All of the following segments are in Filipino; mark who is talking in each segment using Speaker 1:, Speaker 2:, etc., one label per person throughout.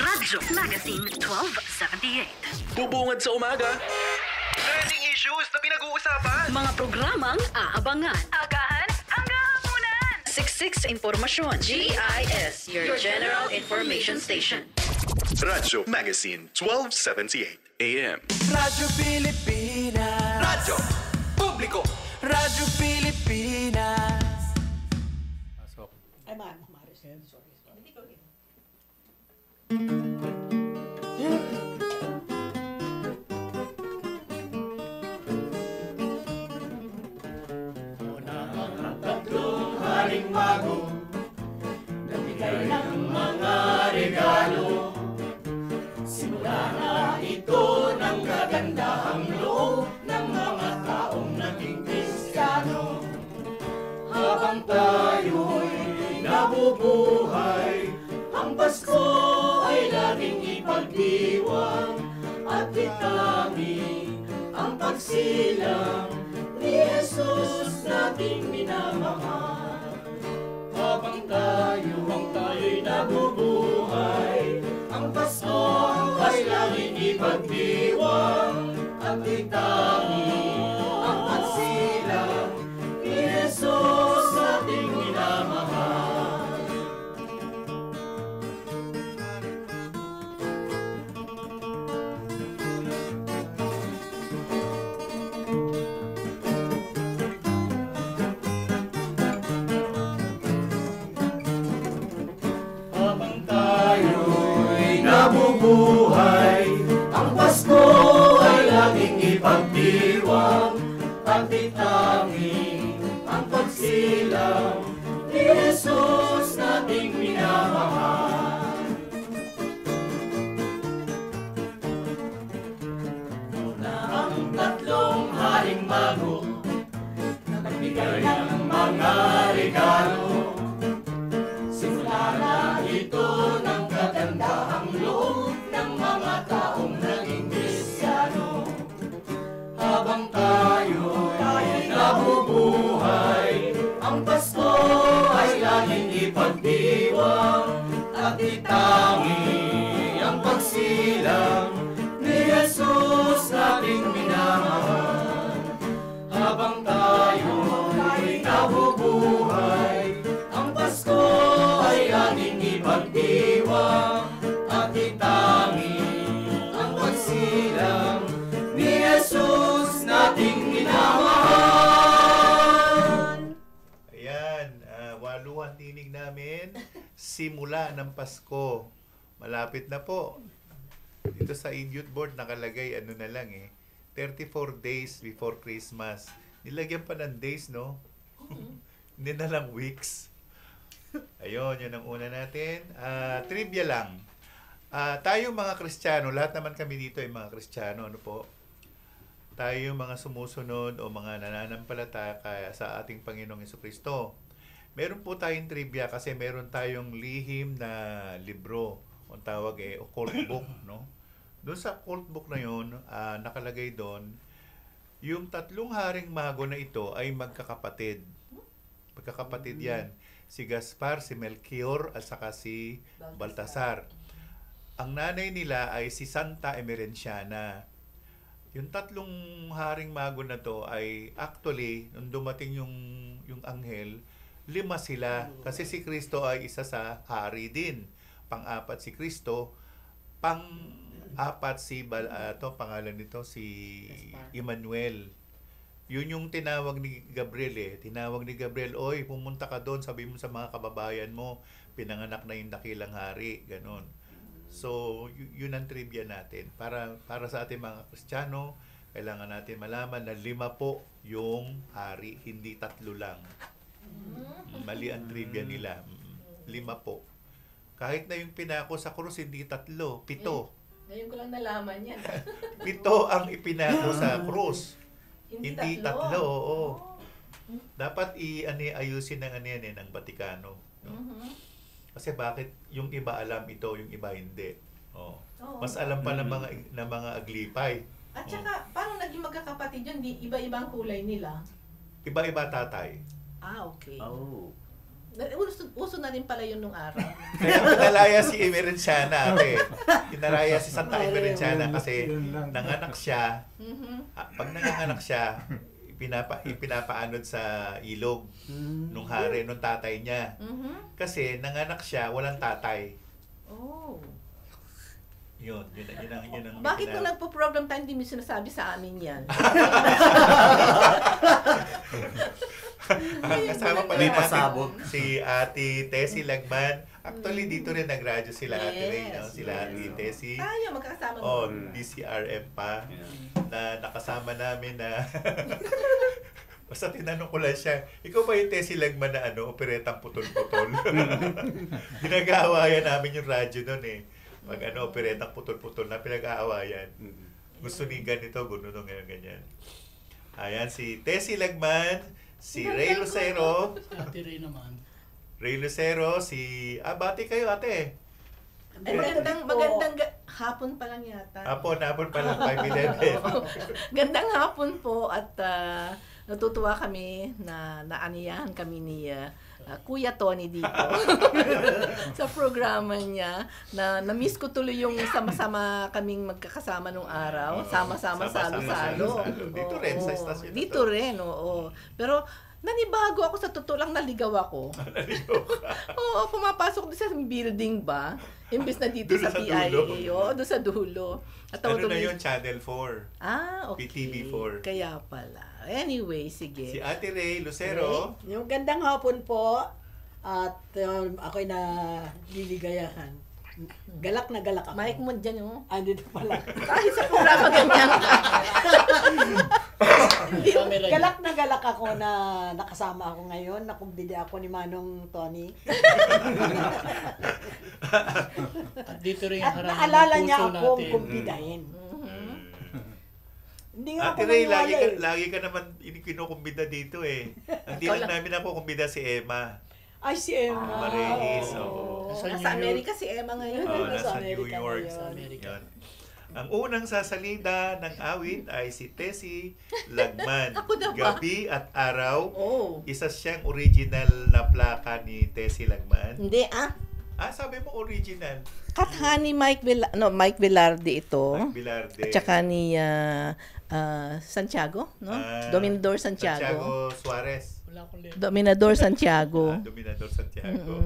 Speaker 1: Radyo Magazine 1278.
Speaker 2: Bubungad sa umaga. Trending issues na pinag-uusapan.
Speaker 1: Mga programang aabangan. Agahan hanggang hapunan. Siksik sa impormasyon. GIS, your General Information Station.
Speaker 2: Radyo Magazine 1278 AM.
Speaker 3: Radyo Pilipinas.
Speaker 2: Radyo Publiko.
Speaker 3: Radyo Pilipinas.
Speaker 4: Ay, Maris. Sorry. Hindi ko gina.
Speaker 3: Una ang tatlong haring mago, nagbigay ng mga regalo. Simula na ito ng kagandahang loob ng mga taong naging Kristiyano. Habang tayo'y nabubuhay, ang Pasko ay laging ipagdiwang at itanging ang pagsilang ni Jesus nating minamahal. Habang tayo'y nabubuhay, ang Pasko ay laging ipagdiwang at itanging ang pagsilang ni Jesus nating minamahal. Habang tayo'y nabubuhay, ang Pasko ay laging ipagdiwang at itanging ang pagsilang ni Jesus nating minamahal. Una ang tatlong haring mago, nagbigay ng mga regalo. Simula na ito ng kagandahang loob ng mga taong naging Kristiyano. Habang tayo'y nabubuhay, ang Pasko ay laging ipagdiwang at itangi ang pagsilang ni Jesus nating minamahal. Habang tayo'y nabubuhay, ang Pasko ay laging ipagdiwang at itangi ang pagsilang ni Jesus nating minamahal.
Speaker 5: Ayan, waluhan tinig namin. Simula ng Pasko. Malapit na po. Dito sa Youth Board nakalagay, 34 days before Christmas. Nilagyan pa ng days, no? Hindi na lang weeks. Ayun, yun ang una natin. Trivia lang. Tayo mga Kristiyano, lahat naman kami dito ay mga Kristiyano, ano po? Tayo mga sumusunod o mga nananampalataya sa ating Panginoong Jesucristo. Meron po tayong trivia kasi meron tayong lihim na libro. Ang tawag occult book, no? Doon sa occult book na yun, nakalagay doon, yung tatlong haring mago na ito ay magkakapatid. Magkakapatid yan. Si Gaspar, si Melchior, at saka si Baltasar. Ang nanay nila ay si Santa Emerenciana. Yung tatlong haring mago na to ay actually, nung dumating yung anghel, 5 sila. Kasi si Kristo ay isa sa hari din. Pang-apat si Kristo, pang-apat si pangalan nito si Emmanuel. Yun yung tinawag ni Gabriel Tinawag ni Gabriel, oy, pumunta ka doon, sabi mo sa mga kababayan mo, pinanganak na yung dakilang hari, ganon. So, yun ang trivia natin. Para sa ating mga Kristiyano, kailangan natin malaman na 5 po yung hari, hindi 3 lang. Mali ang trivia nila. 5 po. Kahit na yung pinako sa krus, hindi 3, 7.
Speaker 4: Ngayon ko lang nalaman yan.
Speaker 5: 7 ang ipinako sa krus. Hindi 3, oo. Dapat ayusin ng ng Vatikano. No? Kasi bakit yung iba alam ito, yung iba hindi. Mas alam pa ng mga aglipay.
Speaker 4: At saka, paano naging magkakapatid yun? Iba-ibang kulay nila.
Speaker 5: Iba-iba tatay.
Speaker 4: Ah, okay.
Speaker 6: Uso na rin pala yun nung araw.
Speaker 5: Kaya pinalaya si Emerenciana, ate. Pinalaya si Santa Emerenciana kasi nanganak siya. Pag nanganak siya, ipinapaanod sa ilog nung hari, nung tatay niya. Kasi nanganak siya, walang tatay.
Speaker 6: Oh.
Speaker 5: Yun ang
Speaker 6: Bakit kung nagpo-program tayo, hindi mo sinasabi sa amin yan?
Speaker 5: Kasama pala
Speaker 3: May
Speaker 5: natin
Speaker 3: pasabog.
Speaker 5: si Ate Tessie Lagman. Actually, dito rin nag-radyo sila, Ate Ray, no? Sila Ate Tessie.
Speaker 6: Tayo, magkakasama mo.
Speaker 5: Oh, DCRM pa. Na nakasama namin na... Basta tinanong ko lang siya, ikaw ba yung Tessie Lagman na operetang putol-putol? Pinag-aawayan namin yung radyo nun eh. Pag operetang putol-putol na pinag-aawayan. Gusto ni ganito, guno ganyan. Ayan, si Tessie Lagman, si Ray Lucero.
Speaker 4: Si Ate Ray naman.
Speaker 5: Ray Lucero, si... bati kayo, ate.
Speaker 6: Ay, magandang hapon pa lang yata.
Speaker 5: Hapon pa lang, 5:11.
Speaker 6: Gandang hapon po at natutuwa kami na naaniyahan kami ni Kuya Tony dito sa programa niya na na-miss ko tuloy yung sama-sama kaming magkakasama nung araw, sama-sama salo-salo.
Speaker 5: Dito rin sa istasyon.
Speaker 6: Dito rin, oo. Pero nanibago ako, sa totoo lang naligaw ako. Oo, pumapasok din sa building ba? Imbes na dito
Speaker 5: Doon
Speaker 6: sa
Speaker 5: sa
Speaker 6: PIA.
Speaker 5: dulo.
Speaker 6: Oo, doon sa dulo. At
Speaker 5: Ano na yun? Channel 4.
Speaker 6: Okay.
Speaker 5: PTV4.
Speaker 6: Kaya pala. Anyway, sige.
Speaker 5: Si Ate Ray Lucero.
Speaker 4: Yung gandang hapon po at ako'y na liligayahan. Galak na galak ako.
Speaker 6: Mike mo dyan, oh.
Speaker 4: Andito pala.
Speaker 6: Kahit sa programa ganyan ka.
Speaker 4: Galak na galak ako na nakasama ako ngayon. Nakumbida ako ni Manong Tony.
Speaker 7: At dito rin
Speaker 4: At naalala niya akong kumbidahin. Hindi nga
Speaker 5: Ate
Speaker 4: ako
Speaker 5: Ray,
Speaker 4: maniwala
Speaker 5: lagi ka naman kinukumbida dito eh. Hindi lang namin ako kumbida si Emma.
Speaker 4: Ay, si Emma.
Speaker 5: Marihis, oo.
Speaker 6: Nasa Amerika si Emma ngayon.
Speaker 5: Nasa New
Speaker 4: Amerika
Speaker 5: York.
Speaker 4: ngayon.
Speaker 5: Yun. Ang unang sasalida ng awit ay si Tessie Lagman.
Speaker 6: Ako na ba?
Speaker 5: Gabi at araw.
Speaker 6: Oh.
Speaker 5: Isa siyang original na plaka ni Tessie Lagman.
Speaker 6: Hindi,
Speaker 5: Sabi mo original.
Speaker 6: Kathani Mike Velarde ito.
Speaker 5: Mike Velarde.
Speaker 6: At saka ni Santiago, no? Dominador Santiago.
Speaker 5: Santiago Suarez.
Speaker 7: Wala akong left.
Speaker 6: Dominador Santiago.
Speaker 5: Dominador Santiago.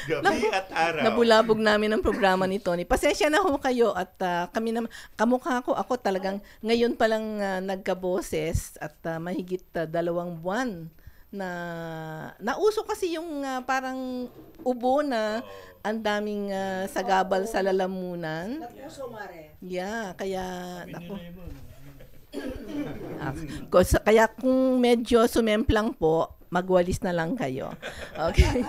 Speaker 5: Gabi at araw.
Speaker 6: Nabulabog namin ang programa ni Tony. Pasensya na ho kayo at kami naman, kamukha ko, ako talagang ngayon pa lang nagkaboses at mahigit 2 buwan na nauso kasi yung parang ubo na ang daming sagabal sa lalamunan.
Speaker 4: Napuso, Mare.
Speaker 6: Yeah, kaya kaya kung medyo sumemplang po, magwalis na lang kayo. Okay.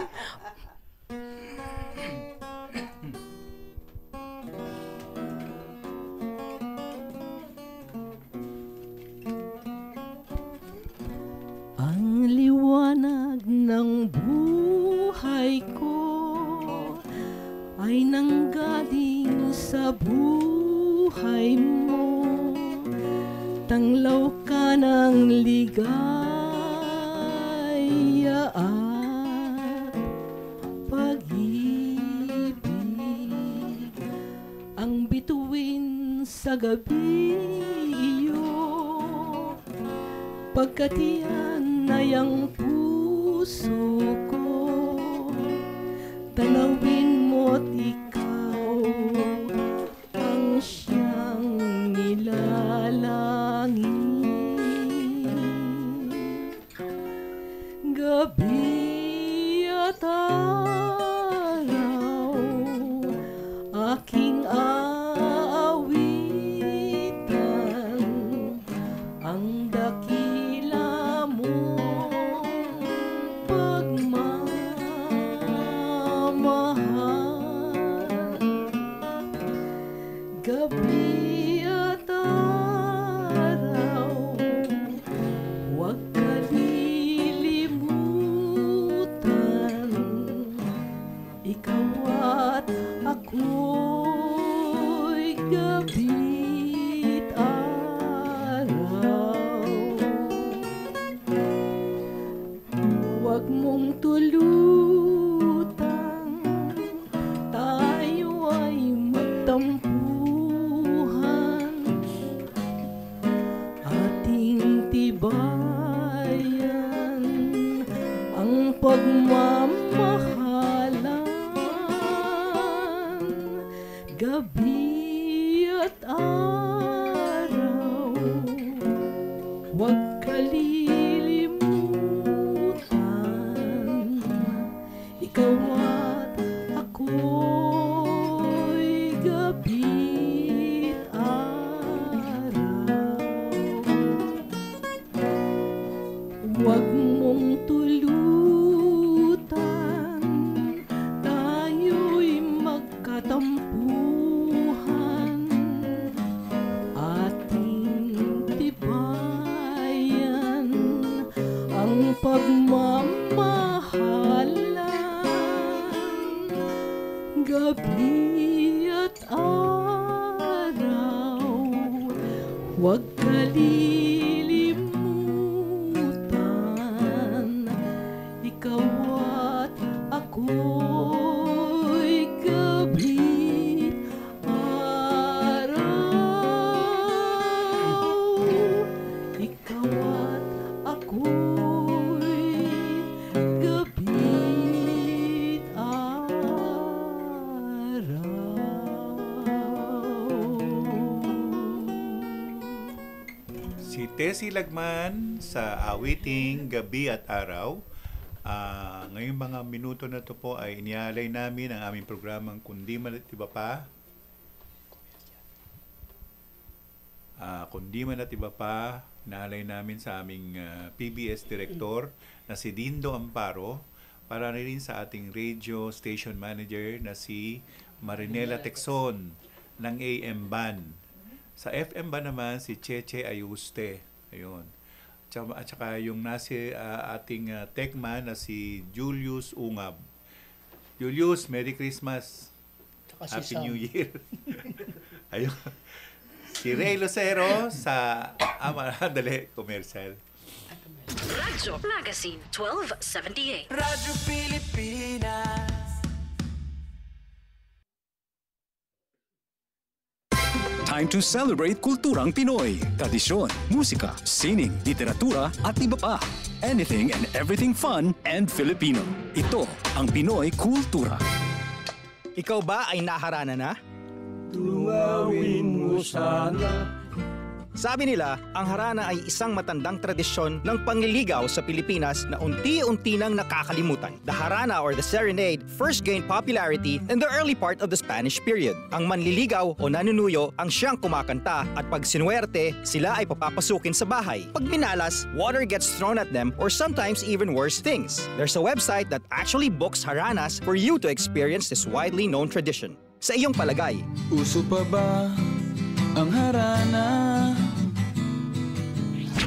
Speaker 6: Ang liwanag ng buhay ko ay nanggaling sa buhay mo. Tanglaw ka ng ligaya at pag-ibig. Ang bituin sa gabi iyo, pagkat iyan ay ang puso ko. Tanawin mo't ikaw ang siyang nilalangin. Gabi at araw, aking aawitan ang dakila mong pagmamahal. Gabi at araw, huwag kalilimutan pagmamahalan, gabi at araw, huwag kalilimutan, ikaw at ako'y gabi at araw. Huwag mong tulutan, tayo'y magkatampuhan, ating tibayan ang pagmamahalan, gabi at araw, huwag kalilimutan, ikaw at ako'y gabi at araw, ikaw at ako'y gabi at araw.
Speaker 5: Si Tessie Lagman sa awiting Gabi at Araw. Ngayong mga minuto na to po ay inialay namin ang aming programang Kundi Man at Iba Pa. Kundi Man at Iba Pa, inaalay namin sa aming PBS Director na si Dindo Amparo, para rin sa ating radio station manager na si Marinela Texon ng AM Ban. Sa FM ba naman si Cheche Ayuste. Ayun. At saka yung nasi ating techman na si Julius Ungab. Julius, Merry Christmas.
Speaker 7: Tsaka
Speaker 5: Happy
Speaker 7: si Sam.
Speaker 5: New Year. Ayun. Si Ray Lucero sa dali, commercial.
Speaker 1: Radyo Magazine 1278.
Speaker 3: Radyo Pilipinas.
Speaker 8: Time to celebrate kulturang Pinoy. Tradisyon, musika, sining, literatura at iba pa. Anything and everything fun and Filipino. Ito ang Pinoy Kultura.
Speaker 9: Ikaw ba ay naharana na?
Speaker 3: Tunawin mo sana.
Speaker 9: Sabi nila, ang harana ay isang matandang tradisyon ng pangliligaw sa Pilipinas na unti-unti nang nakakalimutan. The harana or the serenade first gained popularity in the early part of the Spanish period. Ang manliligaw o nanunuyo ang siyang kumakanta at pag sinuwerte, sila ay papapasukin sa bahay. Pag minalas, water gets thrown at them or sometimes even worse things. There's a website that actually books haranas for you to experience this widely known tradition. Sa iyong palagay,
Speaker 3: Uso pa ba ang harana?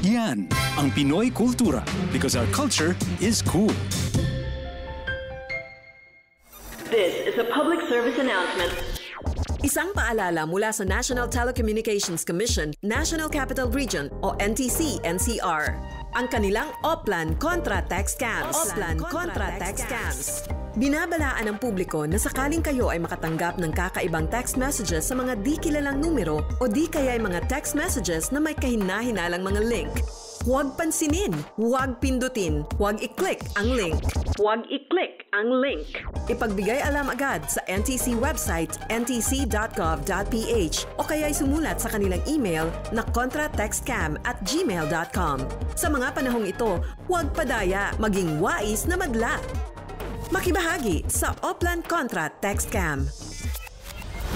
Speaker 8: Yan ang Pinoy Kultura because our culture is cool.
Speaker 1: This is a public service announcement.
Speaker 10: Isang paalala mula sa National Telecommunications Commission, National Capital Region o NTC-NCR. Ang kanilang Oplan Contra Text Scams. Oplan Contra Text Scams. Binabalaan ng publiko na sakaling kayo ay makatanggap ng kakaibang text messages sa mga di kilalang numero o di kaya ay mga text messages na may kahina-hinalang mga link. Huwag pansinin, huwag pindutin, huwag i-click ang link.
Speaker 1: Huwag i-click ang link.
Speaker 10: Ipagbigay alam agad sa NTC website ntc.gov.ph o kaya'y sumulat sa kanilang email na contratextcam@gmail.com. Sa mga panahong ito, huwag padaya, maging wais na madla. Makibahagi sa Oplan Contra Text Scam.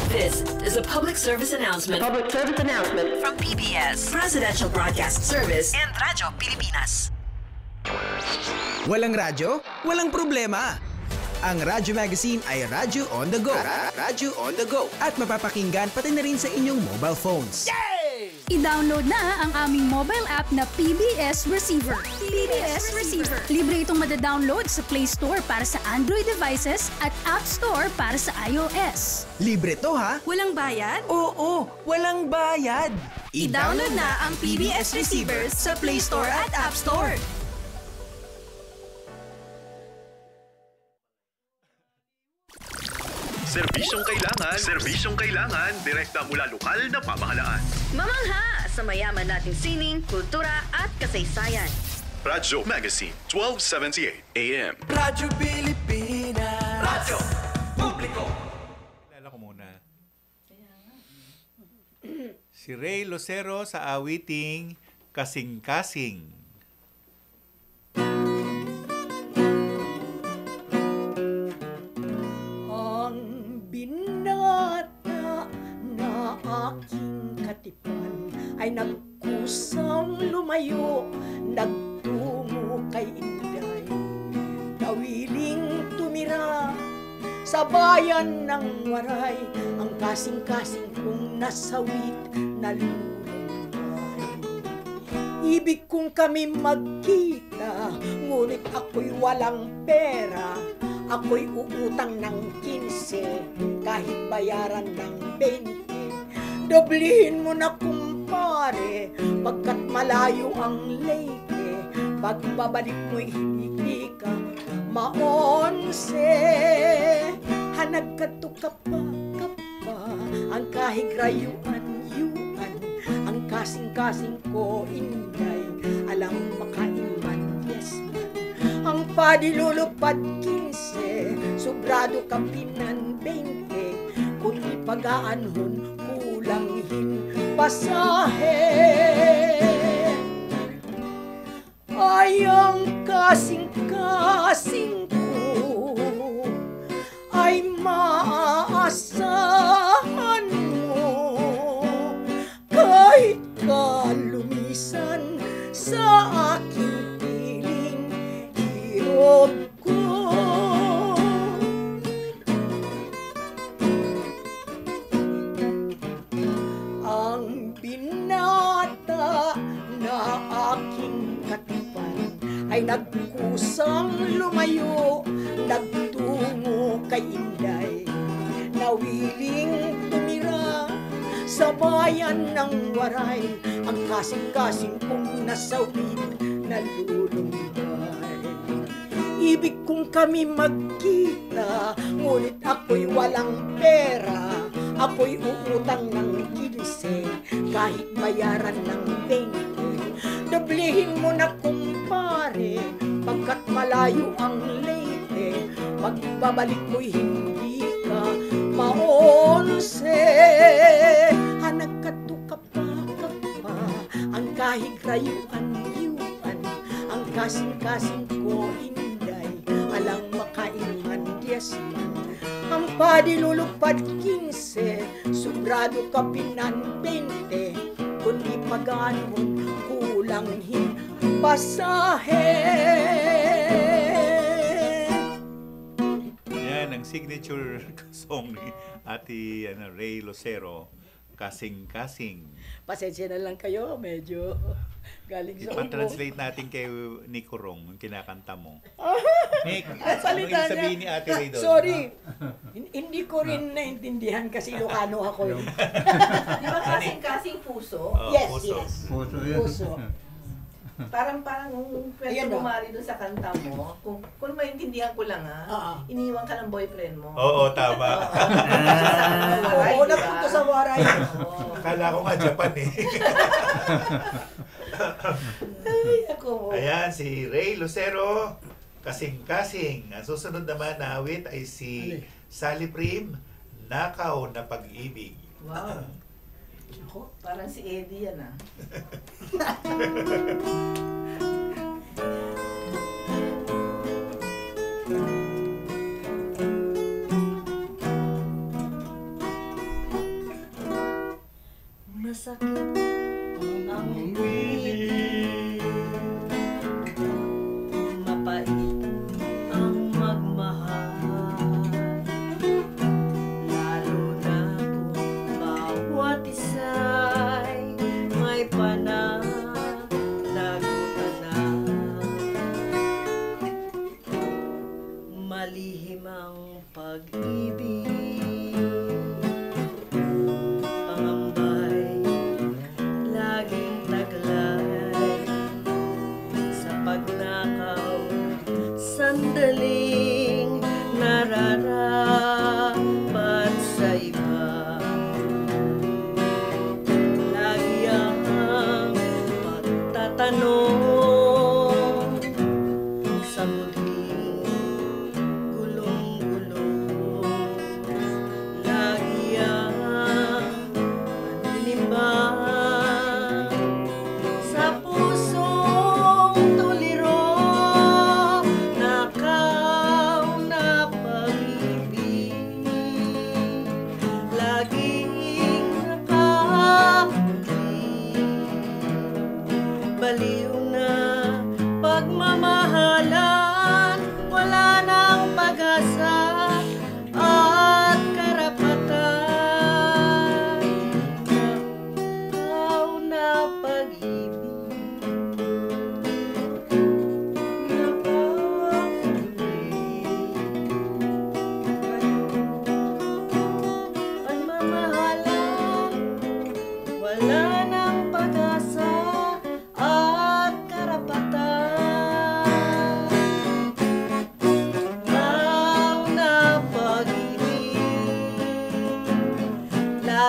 Speaker 1: This is a public service announcement. Public service announcement
Speaker 10: From PBS, Presidential Broadcast Service, and Radyo Pilipinas.
Speaker 9: walang radyo? Walang problema! Ang Radyo Magazine ay Radyo on the go. Radyo on the go. At mapapakinggan pati na rin sa inyong mobile phones.
Speaker 11: I-download na ang aming mobile app na PBS Receiver. PBS Receiver. Libre itong madadownload sa Play Store para sa Android devices at App Store para sa iOS.
Speaker 9: Libre to ha?
Speaker 10: Walang bayad?
Speaker 9: Oo, walang bayad.
Speaker 10: I-download na ang PBS Receiver sa Play Store at App Store.
Speaker 2: Serbisyong kailangan, direkta mula lokal na pamahalaan.
Speaker 1: Mamangha sa mayaman nating sining, kultura at kasaysayan.
Speaker 2: Radyo Magazine, 1278 AM.
Speaker 3: Radyo Pilipinas. Radyo Publiko.
Speaker 5: Kilala ko muna. Si Ray Lucero sa awiting Kasing-Kasing.
Speaker 4: Ang binata na aking katipan ay nagkusang lumayo, nagtungo kay Inday. Nawiling tumira sa bayan ng Waray, ang kasing-kasing kong nasawit na lulumbay. Ibig kong kami magkita, ngunit ako'y walang pera. Ako'y uutang ng 15, kahit bayaran ng 20. Doblihin mo na kumpare, pagkat malayo ang Leyte. Pagbabalik mo'y hindi ka maonse. Hanagkatuka pa, ang kahigrayuan, ang kasing-kasing ko, Inday, alam makaiman, yes man. Ang padilulupad 15, sobrado kapinan 20, kung ipagaan-hon, kulanghin pasahe. Ay ang kasing-kasing ko ay maaasahan mo, kahit kalumisan sa aking piling hirog ko. Ang binata na aking katipan ay nagkusang lumayo, nagtungo kay Inday. Nawiling tumira sa bayan ng Waray, ang kasing-kasing kong nasawit na lulumbay. Ibig kong kami magkita, ngunit ako'y walang pera. Ako'y uutang ng 15, kahit bayaran ng 20. Doblihin mo na kumpare, pagkat malayo ang Leyte. Pagbabalik mo'y hindi ka maonse. Hanagkatuka pa, ang kahigrayuan, ang kasing-kasing ko, Inday, alang makaiman, yes man. Ang padilulupad 15, sobrado kapinan 20, kundi paganon, kulanghin pasahe.
Speaker 5: Yan ang signature song ni Ate Ray Lucero, Kasing-Kasing.
Speaker 4: Pasensya na lang kayo, medyo galing sa ubo.
Speaker 5: Ipa-translate natin kay Nico Rong, yung kinakanta mo. Nick,
Speaker 4: salita
Speaker 5: ano sabihin ni Ate Ray doon?
Speaker 4: Sorry, hindi ko rin naintindihan kasi Ilocano ako.
Speaker 6: Di ba kasing-kasing puso?
Speaker 4: Yes,
Speaker 5: puso.
Speaker 4: yes.
Speaker 6: Puso. Parang
Speaker 4: Ayan
Speaker 6: kwento
Speaker 4: na.
Speaker 6: Mari doon sa kanta mo, kung maintindihan ko lang iniwan ka ng boyfriend mo.
Speaker 5: Oo, tama.
Speaker 4: Oo, napunta sa Waray.
Speaker 5: Akala ko nga Japan eh.
Speaker 4: Ay, ako.
Speaker 5: Ayan, si Ray Lucero, Kasing-Kasing. Ang susunod naman na awit ay si Sally Prim, Nakaw na Pag-ibig.
Speaker 6: Wow. Ako, parang si Eddie yan
Speaker 4: Masakit ang ibig, mapait ang magmahal, lalo na kung bawat isa'y may pananagutan na. Malihim ang pag-ibig, pangambay laging taglay sa pagnakaw, sandaling nararapat sa iba. Lagi ang pagtatanong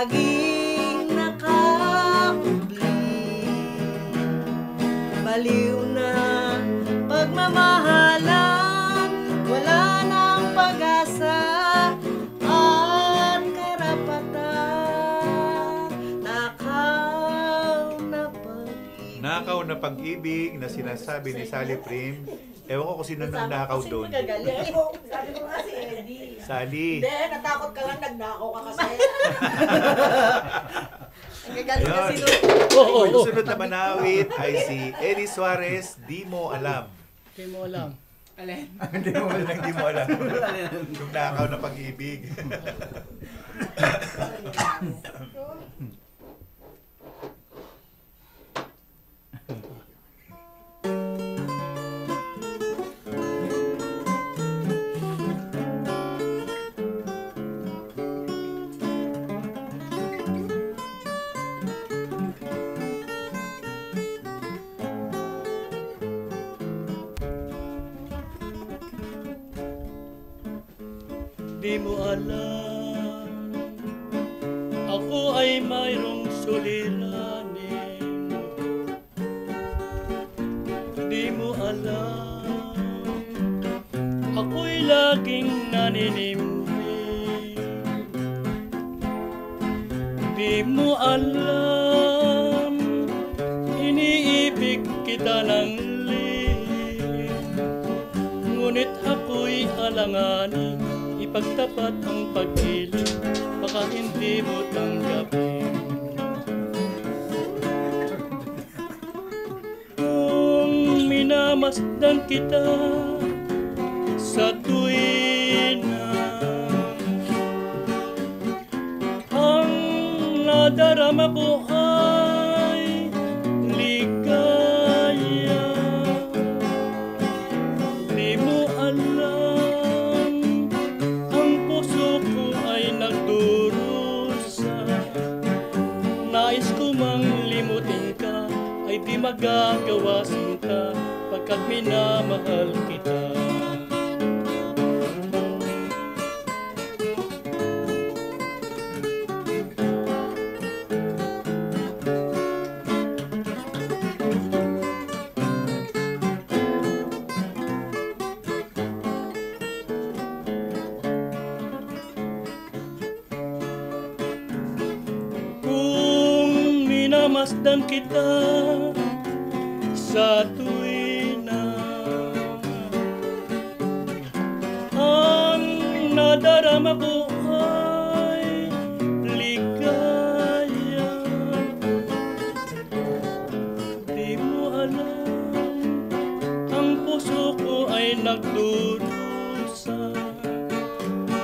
Speaker 12: laging nakakubli. Baliw na pagmamahalan, wala nang pag-asa at karapatan.
Speaker 5: Nakaw na pag-ibig na sinasabi ni Sally Prim. Ewan ko kung sino nang nakaw doon.
Speaker 4: Sabi ko nga si Eddie.
Speaker 5: Sally.
Speaker 4: Hindi, natakot ka lang, nagnakaw ka kasi. Ang gagaling kasi doon.
Speaker 5: Yung sunod na manawit ay si Eddie Suarez, Di Mo Alam.
Speaker 7: Di mo alam.
Speaker 4: Alin?
Speaker 5: Hindi mo alam. Yung nakaw na pag-ibig.
Speaker 13: Di mo alam, ako ay mayroong suliranin. Di mo alam, ako'y laging naninimpi. Di mo alam, iniibig kita ng lihim. Ngunit ako'y alanganin, ipagtapat ang pag-ibig, baka hindi mo tanggapin. Kung minamasdan kita sa tuwina, ang nadarama ko ay ligaya. Di mo alam, nais ko mang limutin ka, ay di magagawa sinta, pagkat minamahal kita. Masdan kita sa tuwina, ang nadarama ko ay ligaya. Di mo alam, ang puso ko ay nagdurusa.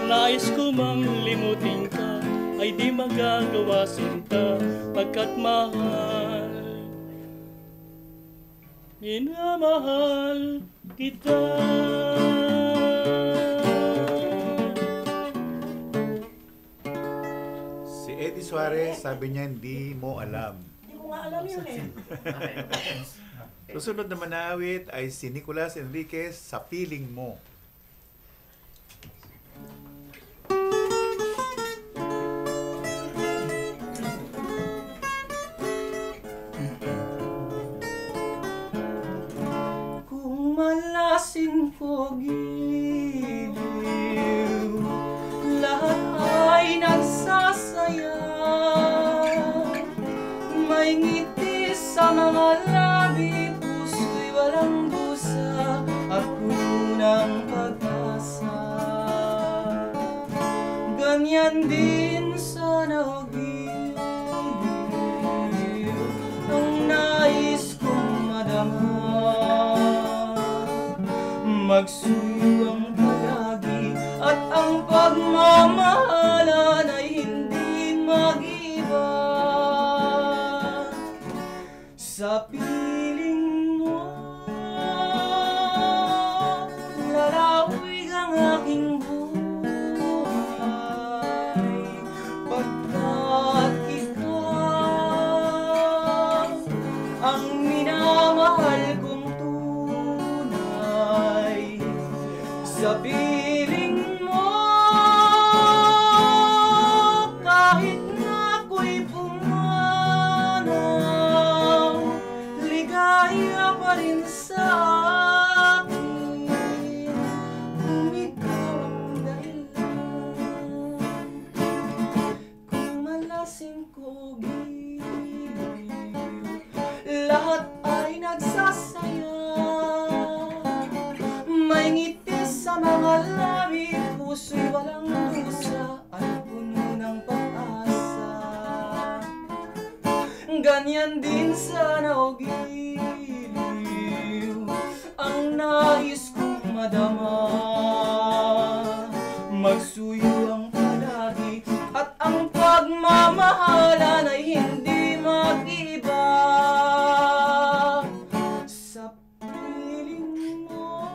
Speaker 13: Nais ko mang limutin ka, ay di magagawa sinta, pagkat mahal, minamahal kita.
Speaker 5: Si Eddie Suarez, sabi niya, hindi mo alam.
Speaker 4: Hindi ko nga alam yun eh.
Speaker 5: Susunod na manawit ay si Nicolas Enriquez, Sa Piling Mo.
Speaker 12: Malasin ko giliw, lahat ay nagsasaya. May ngiti sa mga labi, puso'y walang busa, at unang pag-asa. Ganyan din sana giliw, ang nais kong madama. Magsuwang palagi at ang pagmamahalan ay hindi mag-iba. Sa piling mo, lalawig ang aking buhay, pagkat ikaw ang minamahal kong sa piling mo. Kahit na rin sa akin kung ikaw ang dahilan. Kung malasing ko giliw, lahat ay nagsasaya. May ngiti sa mga labi, puso'y walang dusa at puno ng pag-asa. Ganyan din sana o giliw ang nais kong madama. Magsuyo ang palagi at ang pagmamahalan ay hindi mag-iba. Sa piling mo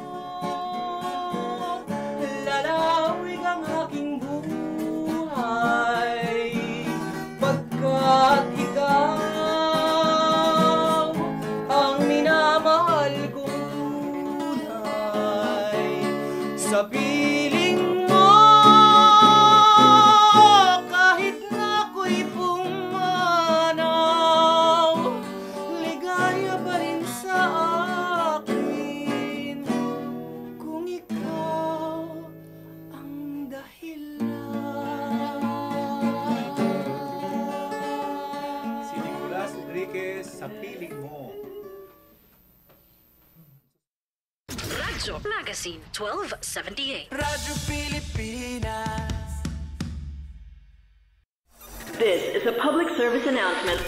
Speaker 12: lalawig ang aking buhay, pagkat ikaw ang minamahal kong tunay. Sa piling mo, kahit na ako'y pumanaw, ligaya pa rin sa akin kung ikaw ang dahilan.
Speaker 5: Si Nicolas Enriquez, Sa Piling Mo.
Speaker 1: Radyo Magazine 1278.
Speaker 12: Radyo Pilipinas.
Speaker 1: This is a public service announcement.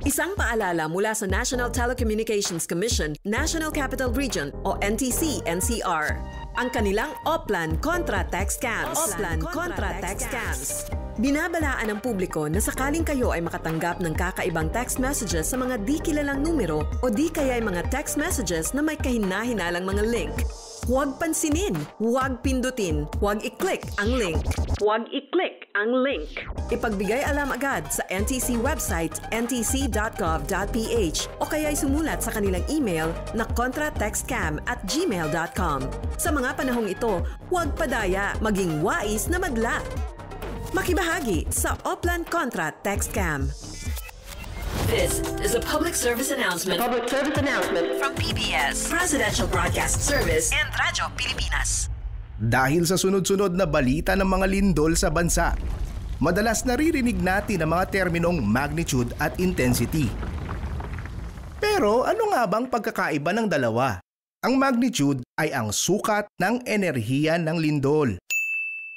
Speaker 10: Isang paalala mula sa National Telecommunications Commission, National Capital Region o NTC-NCR. Ang kanilang Oplan Contra Text Scams. Oplan Contra Text Scams. Binabalaan ng publiko na sakaling kayo ay makatanggap ng kakaibang text messages sa mga di kilalang numero o di kaya ay mga text messages na may kahina-hinalang mga link. Huwag pansinin, huwag pindutin, huwag i-click ang link.
Speaker 1: Huwag i-click ang link.
Speaker 10: Ipagbigay alam agad sa NTC website ntc.gov.ph o kaya sumulat sa kanilang email na contratextcam@gmail.com. Sa mga panahong ito, huwag padaya, maging wais na madla. Makibahagi sa Oplan Contra Text Scam.
Speaker 1: This is a public service announcement. Public service announcement from PBS, Presidential Broadcast Service, and Radyo Pilipinas.
Speaker 14: Dahil sa sunod-sunod na balita ng mga lindol sa bansa, madalas naririnig natin ang mga terminong magnitude at intensity. Pero ano nga bang pagkakaiba ng dalawa? Ang magnitude ay ang sukat ng enerhiya ng lindol.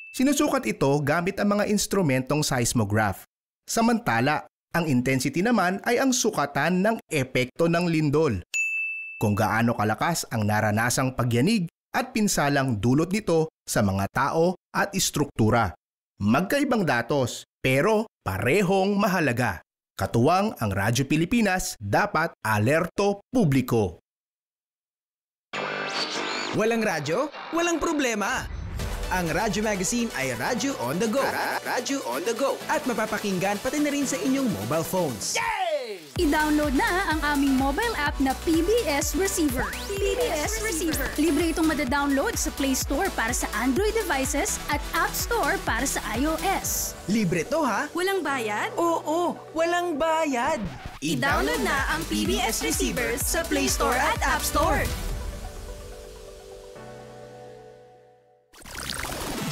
Speaker 14: Sinusukat ito gamit ang mga instrumentong seismograph. Samantala, ang intensity naman ay ang sukatan ng epekto ng lindol. Kung gaano kalakas ang naranasang pagyanig at pinsalang dulot nito sa mga tao at istruktura. Magkaibang datos, pero parehong mahalaga. Katuwang ang Radyo Pilipinas, dapat alerto publiko.
Speaker 9: Walang radyo? Walang problema! Ang Radyo Magazine ay Radyo on the go. Radyo on the go. At mapapakinggan pati na rin sa inyong mobile phones.
Speaker 11: I-download na ang aming mobile app na PBS Receiver. PBS Receiver. Libre itong madadownload sa Play Store para sa Android devices at App Store para sa iOS.
Speaker 9: Libre to ha?
Speaker 11: Walang bayad?
Speaker 9: Oo, walang bayad.
Speaker 11: I-download na ang PBS Receiver sa Play Store at App Store.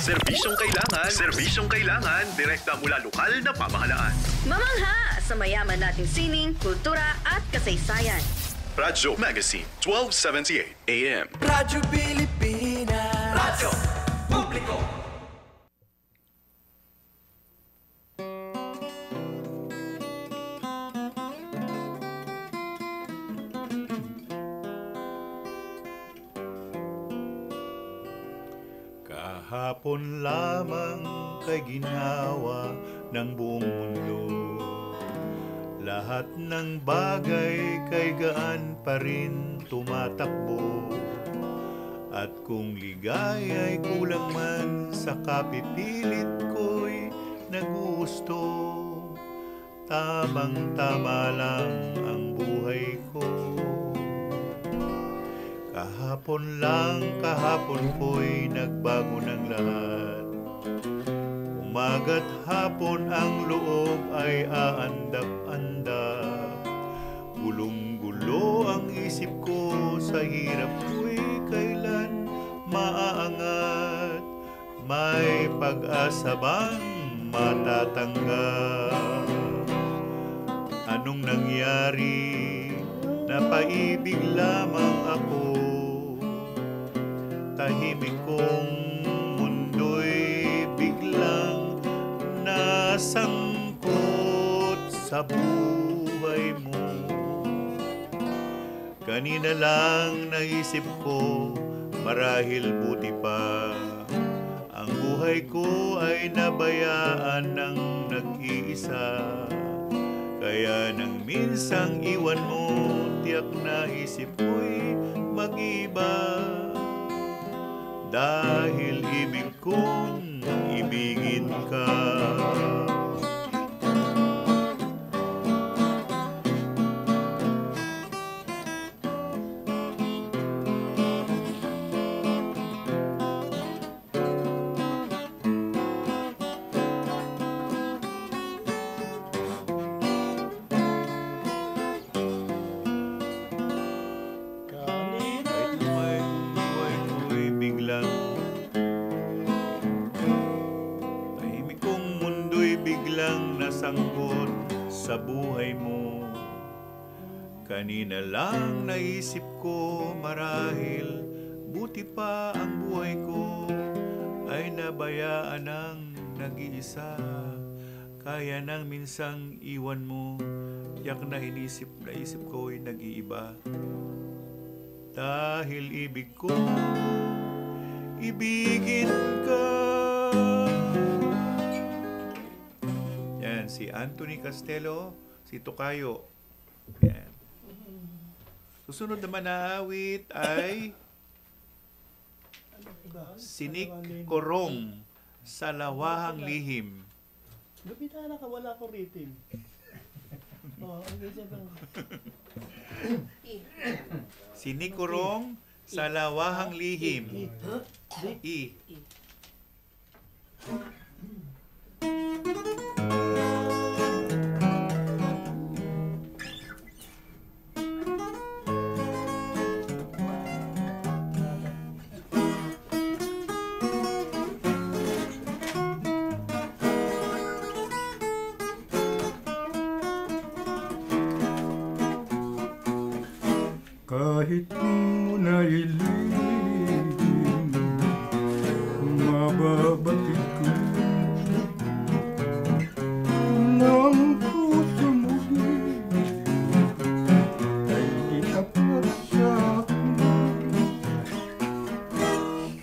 Speaker 2: Serbisyong kailangan, direkta mula lokal na pamahalaan.
Speaker 1: Mamangha sa mayaman nating sining, kultura at kasaysayan.
Speaker 2: Radyo Magazine 1278 AM.
Speaker 12: Radyo Pilipinas. Radyo Publiko.
Speaker 5: Kahapon lamang kay ginawa ng buong mundo. Lahat ng bagay kay gaan pa rin tumatakbo. At kung ligaya'y kulang man sa kapipilit ko'y nagusto, tamang-tama lang ang buhay ko. Kahapon ko'y nagbago ng lahat. Umaga't hapon ang loob ay aandap-andap. Gulong-gulo Magulo ang isip ko sa hirap ko'y kailan maaangat. May pag-asa bang matatanggap? Anong nangyari? Napaibig lamang ako. Tahimik kong mundo'y biglang nasangkot sa buhay mo. Kanina lang naisip ko, marahil buti pa ang buhay ko ay nabayaan ng nag-iisa. Kaya nang minsang iwan mo, tiyak na isip ko'y mag-iba. Dahil ibig kong ibigin ka. Nasangkot sa buhay mo. Kanina lang naisip ko, marahil buti pa ang buhay ko ay nabayaan ng nag-iisa. Kaya nang minsang iwan mo, yak na naisip ko ay nag-iiba. Dahil ibig ko ibigin ka. Yan, si Anthony Castelo, si Tokayo. Yan. Susunod naman na awit ay Sinik Korong, Salawahang Lihim.
Speaker 13: Lupita na ka, wala ko rating.
Speaker 5: Sinik Korong, Salawahang Lihim. I.
Speaker 15: Kahit muna ilihim, mababatid ko ng puso mo ay itapat sa akin.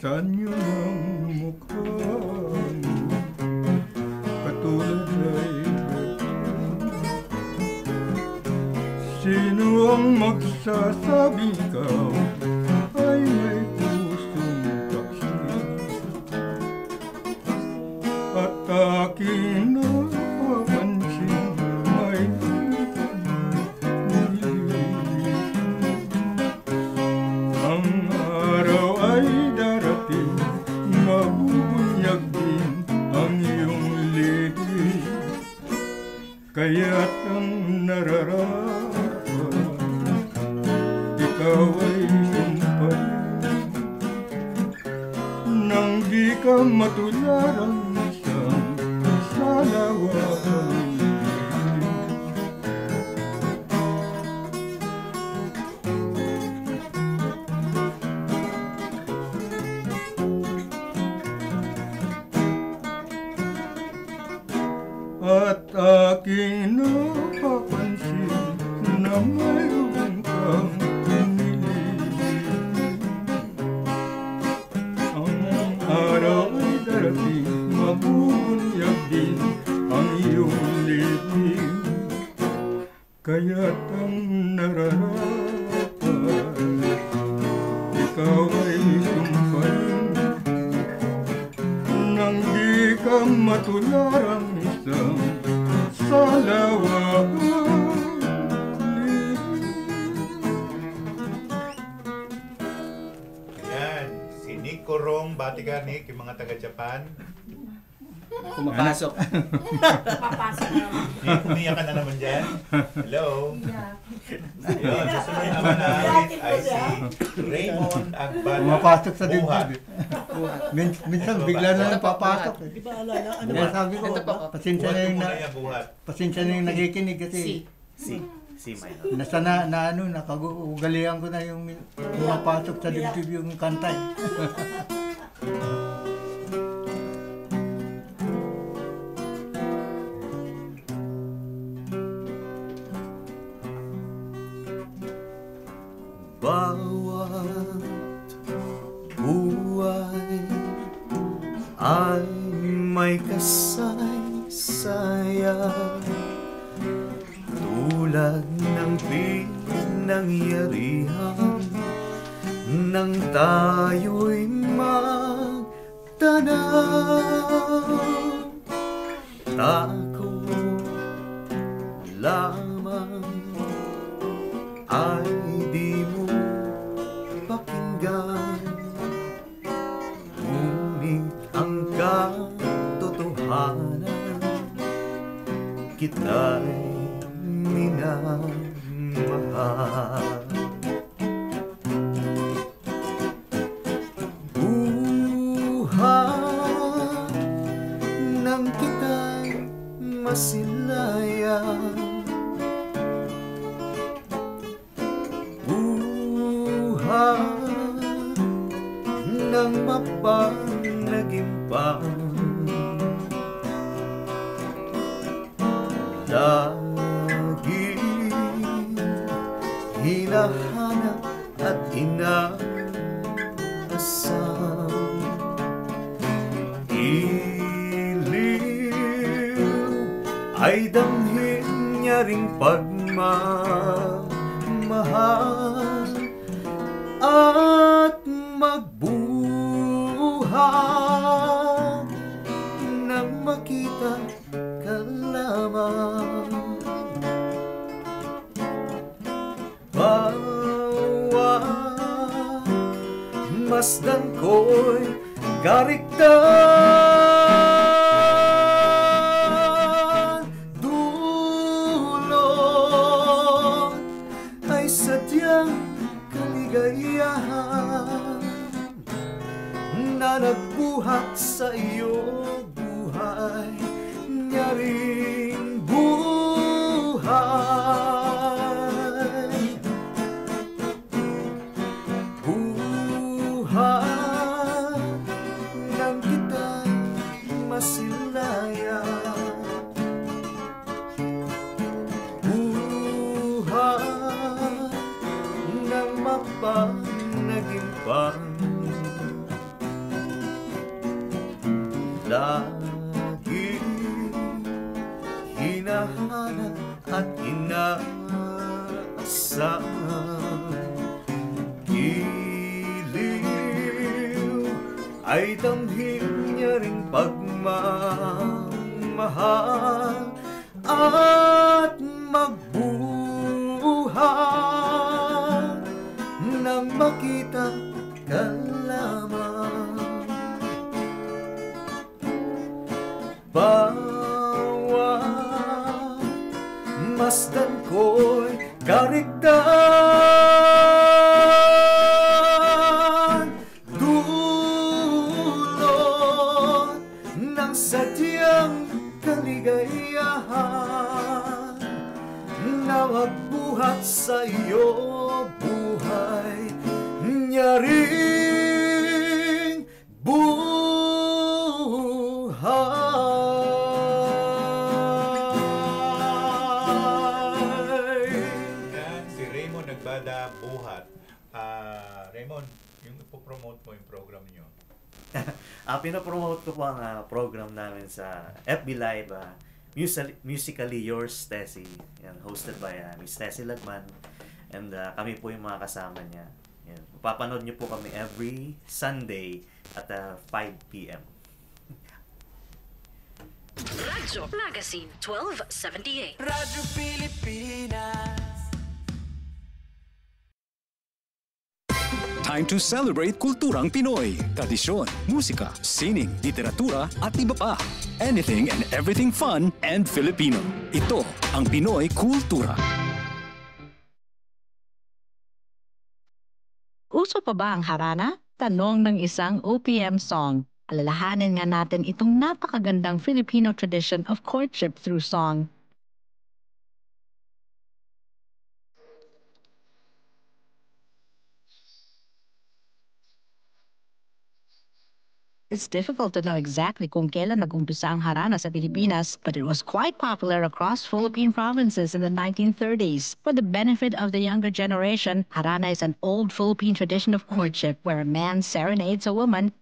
Speaker 15: Saan yun ang mukha mo, katulad ay sino ang magsasabing ikaw ay may pusong paksinin? At aking napapansin may nililihim. Ang araw ay darating, mabubunyag din ang iyong lihim. Kaya't ang nararapat, ikaw ay sumpay nang di ka matularang isang salawahang lihim. At aking napapansin na mayroon kang nililihim. Ang araw ay darating, mabubunyag din ang iyong lihim. Kaya't ang nararapat, ikaw ay sumpain nang di ka matularang isang salawahang lihim.
Speaker 5: Yan, si Nick Korong, bati ka Nick, yung mga taga-Japan.
Speaker 7: Pumapasok.
Speaker 4: Papasok na naman.
Speaker 5: Umiyak ka na naman dyan. Hello. Ayun, susunod naman namin ay si Raymond Agbada.
Speaker 15: Pumapasok sa
Speaker 5: Buhat.
Speaker 15: dibdib. Minsan bigla na lang papasok.
Speaker 4: Di ba alala? Ano
Speaker 15: Kaya
Speaker 4: ba?
Speaker 15: sabi ko, pasensya na yung
Speaker 5: Buhat.
Speaker 15: pasensya na yung nakikinig kasi
Speaker 16: C minor.
Speaker 15: nasa nakagugalian ko na yung pumapasok sa dibdib yung kanta.
Speaker 16: Bawat buhay ay may kasaysayan tulad ng pinangyarihan nang tayo'y magtanaw. Takot lamang ay di mo pakinggan, ngunit ang katotohanan kita'y minamahal. Buhay nang kita'y masilayan, nang mapanagimpang, laging hinahanap at inaasam. Iliw ay damhin niya ring pagmamahal at magbuhat nang makita ka lamang. Bawat masdan ko'y gariktan, dulot ay sadyang kaligayahan na nagbuhat sa iyong buhay, nyaring buhay. Buhay nang kita'y masilaya, buhay nang mapanagimpang, laging hinahanap at inaasam. Iliw ay damhin niya ring pagmamahal at magbuhat nang makita ka lamang. Bawat masdan ko'y gariktan, dulot ng sadyang kaligayahan na magbuhat sa iyo buhay, nyaring buhay.
Speaker 5: Nagbada Buhat. Raymond, yung ipopromote mo yung program niyo.
Speaker 16: Pinapromote ko po ang program namin sa FB Live, Musically Yours, Tessie. Yan, hosted by Miss Tessie Lagman. And kami po yung mga kasama niya. Yan. Papanood niyo po kami every Sunday at 5 p.m.
Speaker 1: Radyo Magazine 1278.
Speaker 12: Radyo Pilipinas.
Speaker 8: time to celebrate kulturang Pinoy. Tradisyon, musika, sining, literatura at iba pa. Anything and everything fun and Filipino. Ito ang Pinoy Kultura.
Speaker 17: Uso pa ba ang harana? Tanong ng isang OPM song. Alalahanin nga natin itong napakagandang Filipino tradition of courtship through song. It's difficult to know exactly kung kailan nag-umpisa ang harana sa Pilipinas, but it was quite popular across Philippine provinces in the 1930s. For the benefit of the younger generation, harana is an old Philippine tradition of courtship where a man serenades a woman.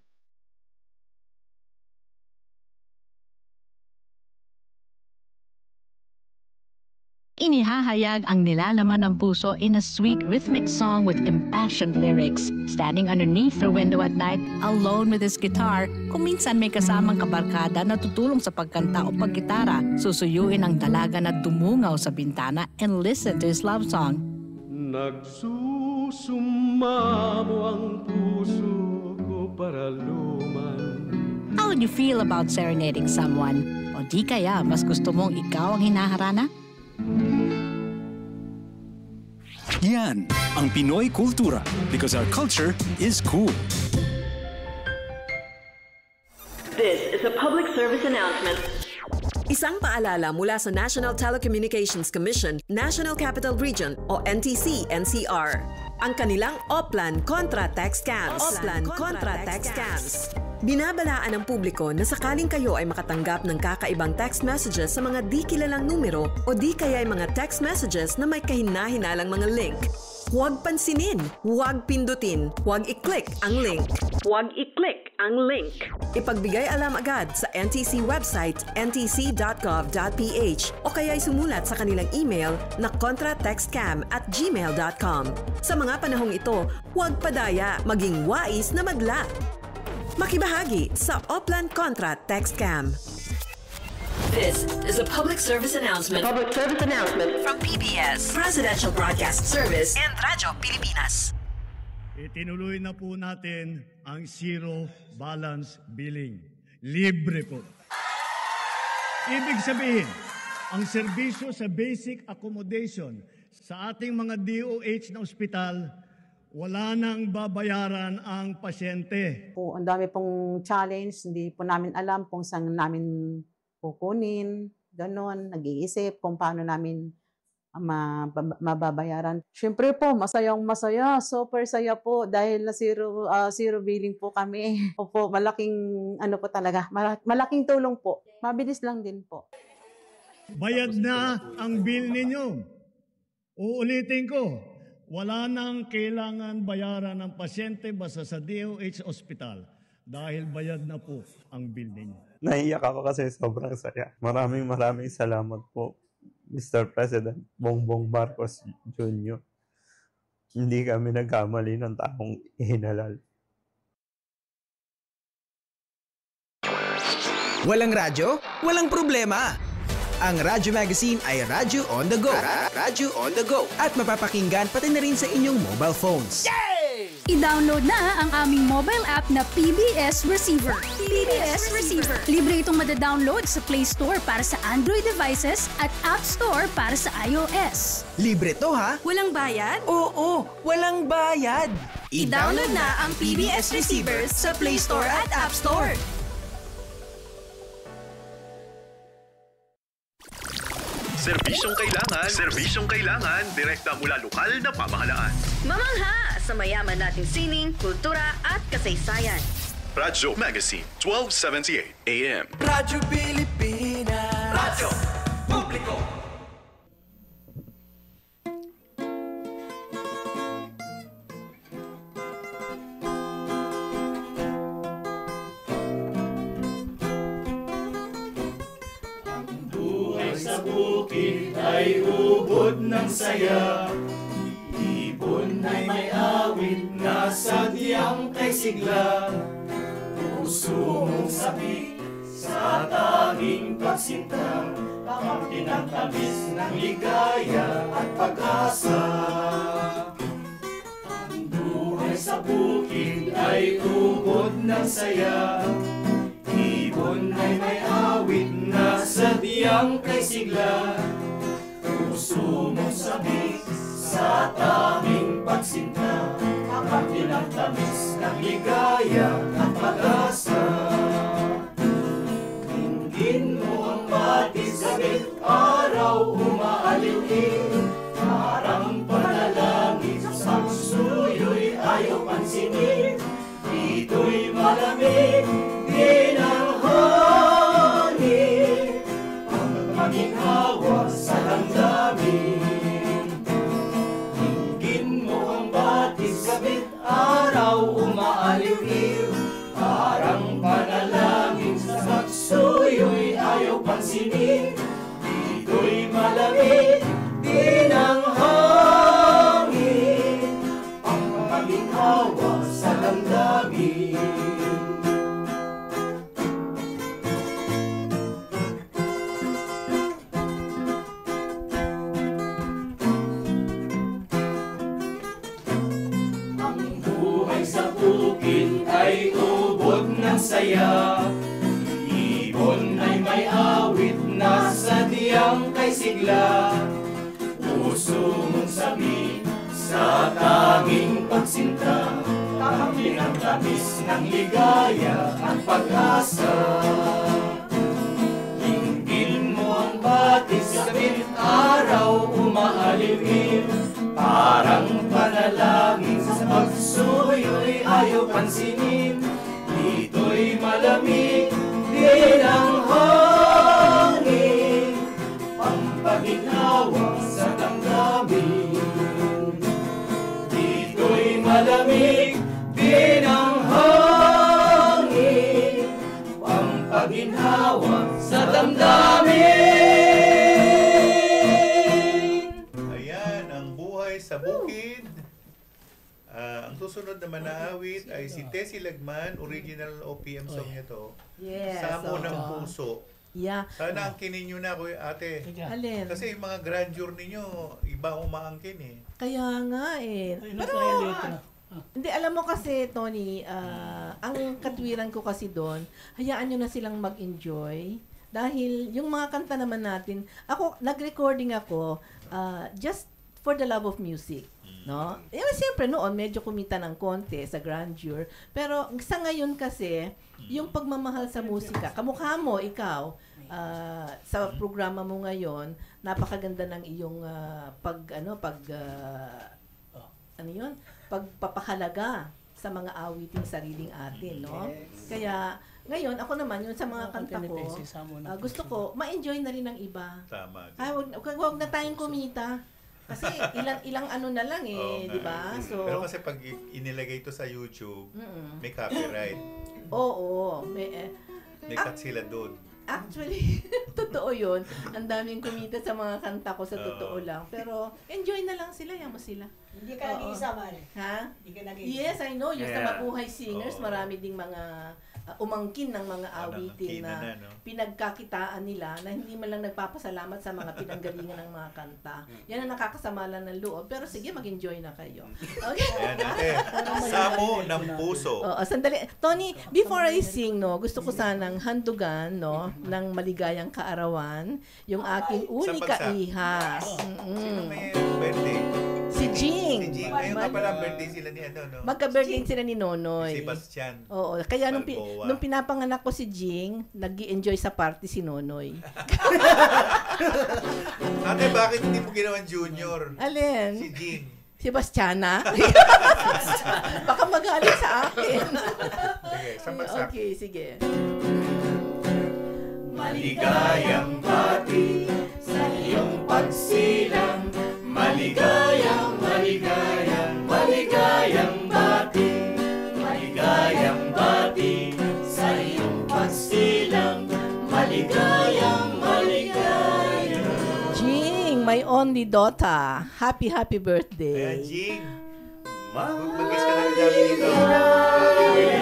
Speaker 17: Inihahayag ang nilalaman ng puso in a sweet rhythmic song with impassioned lyrics. Standing underneath the window at night, alone with his guitar, kung minsan may kasamang kabarkada na tutulong sa pagkanta o paggitara, susuyuin ang dalaga na dumungaw sa bintana and listen to his love song.
Speaker 13: Nagsusumamo ang puso ko para luman.
Speaker 17: How would you feel about serenading someone? O di kaya mas gusto mong ikaw ang hinaharana?
Speaker 8: Yan ang Pinoy Kultura because our culture is cool.
Speaker 1: This is a public service announcement.
Speaker 10: Isang paalala mula sa National Telecommunications Commission, National Capital Region o NTC-NCR. Ang kanilang Oplan Contra Text Scams. Binabalaan ng publiko na sakaling kayo ay makatanggap ng kakaibang text messages sa mga di kilalang numero o di kaya ay mga text messages na may kahina-hinalang mga link. Huwag pansinin, huwag pindutin, huwag i-click ang link.
Speaker 1: Huwag i-click ang link.
Speaker 10: Ipagbigay alam agad sa NTC website ntc.gov.ph o kaya'y sumulat sa kanilang email na contratextcam@gmail.com. Sa mga panahong ito, huwag padaya, maging wais na magla. Makibahagi sa Oplan Contra Text Scam.
Speaker 1: This is a public service announcement. Public service announcement from PBS, Presidential Broadcast Service, and Radyo Pilipinas.
Speaker 18: Itinuloy na po natin ang zero balance billing. Libre po. Ibig sabihin, ang serbisyo sa basic accommodation sa ating mga DOH na ospital, wala nang babayaran ang pasyente.
Speaker 19: Po, ang dami pong challenge, hindi po namin alam kung saan namin kukunin, ganon, nag-iisip kung paano namin mababayaran. Siyempre po, masayang-masaya, super saya po dahil na zero billing po kami. Opo, malaking ano po talaga, malaking tulong po. Mabilis lang din po.
Speaker 18: Bayad na ang bill ninyo. Uulitin ko, wala nang kailangan bayaran ng pasyente basta sa DOH Hospital dahil bayad na po ang bill ninyo.
Speaker 20: Naiyak ako kasi sobrang saya. Maraming salamat po, Mr. President Bongbong Marcos Jr. Hindi kami nagkamali ng taong ihinalal.
Speaker 9: Walang radyo? Walang problema! Ang Radyo Magazine ay Radyo on the Go. Radyo on the Go. At mapapakinggan pati na rin sa inyong mobile phones.
Speaker 11: I-download na ang aming mobile app na PBS Receiver. PBS Receiver. Libre itong madadownload sa Play Store para sa Android devices at App Store para sa iOS.
Speaker 9: Libre to ha?
Speaker 11: Walang bayad?
Speaker 9: Oo, walang bayad.
Speaker 11: I-download na ang PBS Receiver sa Play Store at App Store.
Speaker 2: Serbisyong kailangan, direkta mula lokal na pamahalaan.
Speaker 1: Mamangha sa mayaman nating sining, kultura at kasaysayan.
Speaker 2: Radyo Magazine, 1278 AM.
Speaker 12: Radyo Pilipinas. Radyo Publiko.
Speaker 13: Sa bukid ay ubod ng saya, ibon ay may awit na sadyang kay sigla. Puso mong sabik sa tanging pagsinta, kakamtin ang tamis ng ligaya at pag-asa. Ang buhay sa
Speaker 12: bukid ay ubod ng saya. Ibon ay may awit na sadyang kay sigla. Puso mong sabik sa tanging pagsinta, kapag pinagtamis ng ligaya at pag-asa. Dinggin mo ang batis sabik, araw umaaliw-liw, parang panalangin sa pagsuyo'y ayaw pansinin. Dito'y malamig, din ang hangin, ang maginhawa sa damdamin. Dinggin mo ang batis sabik, araw umaaliw-liw, parang panalangin sa pagsuyo'y ayaw pansinin. Dito'y malamig, din ang hangin, ang maginhawa sa damdamin. Ang buhay sa bukid ay ubod ng saya. Ibon ay may awit na sadyang kay sigla. Puso mong sabi sa tanging pagsinta, ang pinagtamis ng ligaya at pag-asa. Dinggin mo ang batis sabik, araw umaaliw-liw, parang panalangin sa pagsuyo'y ayaw pansinin. Dito'y malamig, din ang hangin, pampaginhawa sa damdamin. Dito'y malamig, din ang hangin, pampaginhawa sa damdamin.
Speaker 5: Ayan, ang buhay sa bukid. Ang susunod naman na awit ay si Tessie Lagman, original OPM song niya to.
Speaker 6: Yes.
Speaker 5: Samo ng Puso.
Speaker 6: Yeah.
Speaker 5: Sana angkinin nyo na, ate.
Speaker 6: Alin?
Speaker 5: Kasi yung mga grandeur ninyo, iba umaangkin eh.
Speaker 6: Kaya nga eh. Pero, hindi, alam mo kasi, Tony, ang katwiran ko kasi doon, hayaan nyo na silang mag-enjoy. Dahil yung mga kanta naman natin, nag-recording ako, just for the love of music. No? Siyempre noon, medyo kumita ng konti sa grandeur. Pero sa ngayon kasi, yung pagmamahal sa musika, kamukha mo, ikaw, sa programa mo ngayon, napakaganda ng iyong pagpapahalaga sa mga awiting sariling atin, no? Kaya ngayon ako naman yun sa mga kanta ko, gusto ko ma-enjoy na rin ng iba.
Speaker 5: Tama.
Speaker 6: Wag na tayong kumita. Kasi ilang ano na lang di ba? So
Speaker 5: pero kasi pag inilagay ito sa YouTube, may copyright.
Speaker 6: Oo, may
Speaker 5: cut sila doon.
Speaker 6: Actually, totoo yun. Ang daming kumita sa mga kanta ko sa totoo lang. Pero enjoy na lang sila, mo sila.
Speaker 4: Hindi ka nag-iisa, Mari.
Speaker 6: Ha?
Speaker 4: Hindi ka nag-iisa.
Speaker 6: Yes, I know. Yung sa Mabuhay Singers, marami ding mga umangkin ng mga awitin na pinagkakitaan nila na hindi man lang nagpapasalamat sa mga pinanggalingan ng mga kanta. Yan ang nakakasama lang ng loob. Pero sige, mag-enjoy na kayo. Okay?
Speaker 5: Ayan, ate. Samo ng Puso.
Speaker 6: Sandali. Tony, before I sing, gusto ko sanang handugan, ng maligayang kaarawan, yung aking uni kaihas.
Speaker 5: Sino may birthday?
Speaker 6: Si Jing.
Speaker 5: Si Jing. Ngayon ka pala birthday sila ni
Speaker 6: Magka-birthday sila ni Nonoy.
Speaker 5: Si Sebastian.
Speaker 6: Oo. Kaya nung pinapanganak ko si Jing, nag-i-enjoy sa party si Nonoy.
Speaker 5: Ate, bakit hindi mo ginawan junior?
Speaker 6: Alin?
Speaker 5: Si Jing.
Speaker 6: Sebastiana? Baka magalit sa akin.
Speaker 5: Sige, sampak-sak.
Speaker 6: Okay, sige.
Speaker 12: Maligayang bati sa iyong pagsilang, maligayang, maligayang, maligayang bati, maligayang bati sa iyong pagsilang, maligayang, maligayang.
Speaker 6: Jing, my only daughter. Happy birthday.
Speaker 5: Ayan, Jing. Mag-kiss ka na rin namin dito. Happy birthday.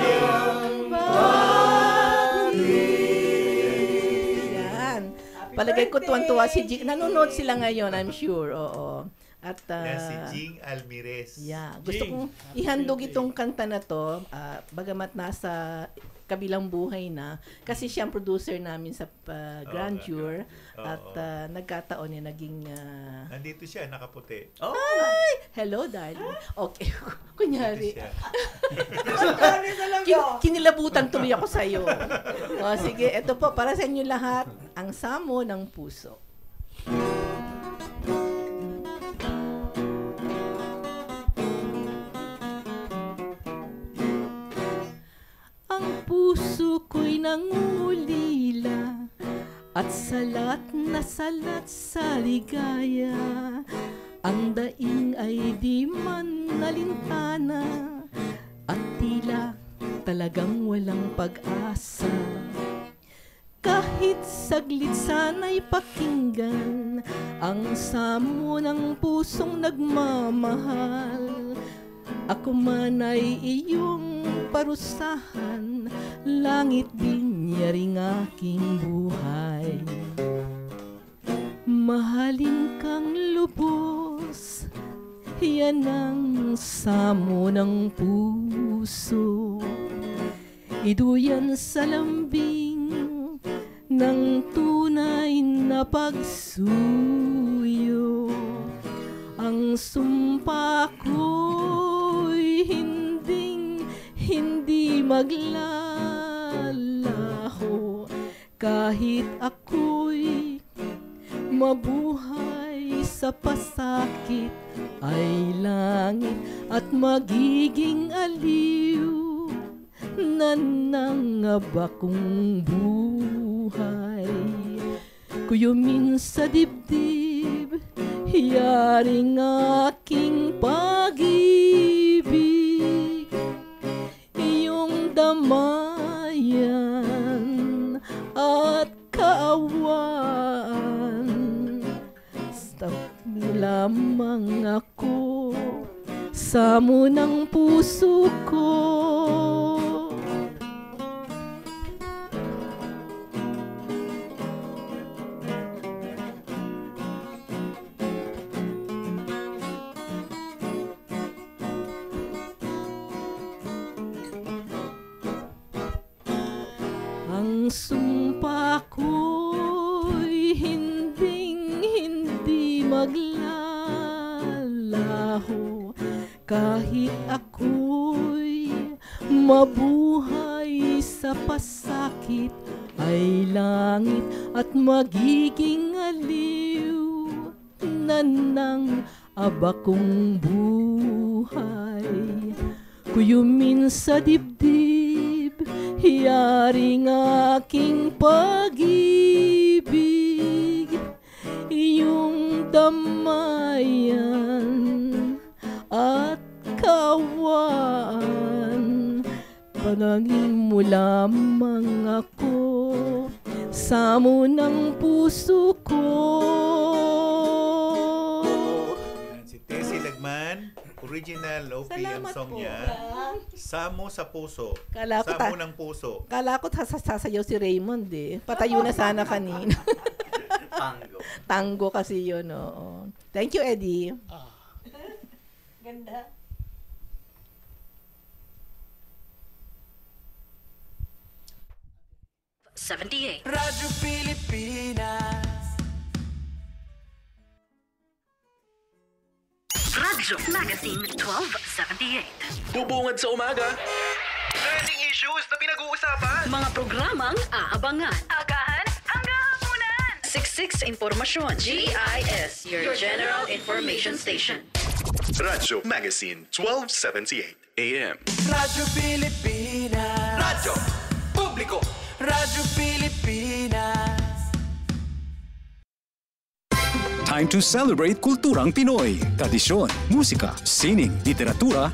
Speaker 6: Yan. Palagay ko tuwan-tuwa si Jing. Nanonood sila ngayon, I'm sure. Oo. At
Speaker 5: Yan si Jing Almirez.
Speaker 6: Yeah, gusto kong ihandog itong kanta na to, bagamat nasa kabilang buhay na, kasi siya ang producer namin sa Grandeur, at nagkataon niya naging...
Speaker 5: Nandito siya, nakaputi.
Speaker 6: Ay! Hello, darling. Okay, kunyari. Kinilabutan tuloy ako sa'yo. Sige, ito po, para sa inyo lahat, ang Samo ng Puso. Ang puso ko'y nangulila at salat na salat sa ligaya. Ang daing ay di man nalintana at tila talagang walang pag-asa. Kahit saglit sana'y pakinggan ang samo ng pusong nagmamahal. Ako man ay iyong parusahan, langit binyaring aking buhay. Mahalin kang lubos, yan ang samo ng puso. Iduyan sa lambing ng tunay na pagsuyo. Ang sumpa ko'y hindi maglalaho, kahit ako'y mabuhay sa pasakit ay langit at magiging aliw na nangaba kong buhay. Kuyumin sa dibdib, yaring aking pag-ibig, iyong damayan at kaawaan. Stop lamang ako, samo ng puso ko. Ang sumpa ko'y hindi maglalaho, kahit ako'y mabuhay sa pasakit ay langit at magiging aliw na nang abakong buhay. Kuyumin sa dibdib, yaring aking pag-ibig, iyong damayan at kaawaan. Panangin mo lamang ako, samo ng puso ko.
Speaker 5: Si Tessie Lagman, original OPM song niya, Samo sa Puso. Samo ng Puso.
Speaker 6: Kala ko sasayaw si Raymond eh. Patayo na sana kanina. Tango kasi yun, oo. Thank you, Eddie.
Speaker 4: Ganda.
Speaker 1: Radyo Pilipinas. Radyo Magazine 1278.
Speaker 2: Bubungad sa umaga. Trending issues na pinag-uusapan.
Speaker 1: Mga programang aabangan. Agahan hanggang hapunan. Siksik Impormasyon. GIS, your general information station.
Speaker 2: Radyo Magazine 1278 AM.
Speaker 12: Radyo Pilipinas. Radyo Publiko. Radyo Pilipinas.
Speaker 8: Time to celebrate kulturang Pinoy. Tradisyon, musika, sining, literatura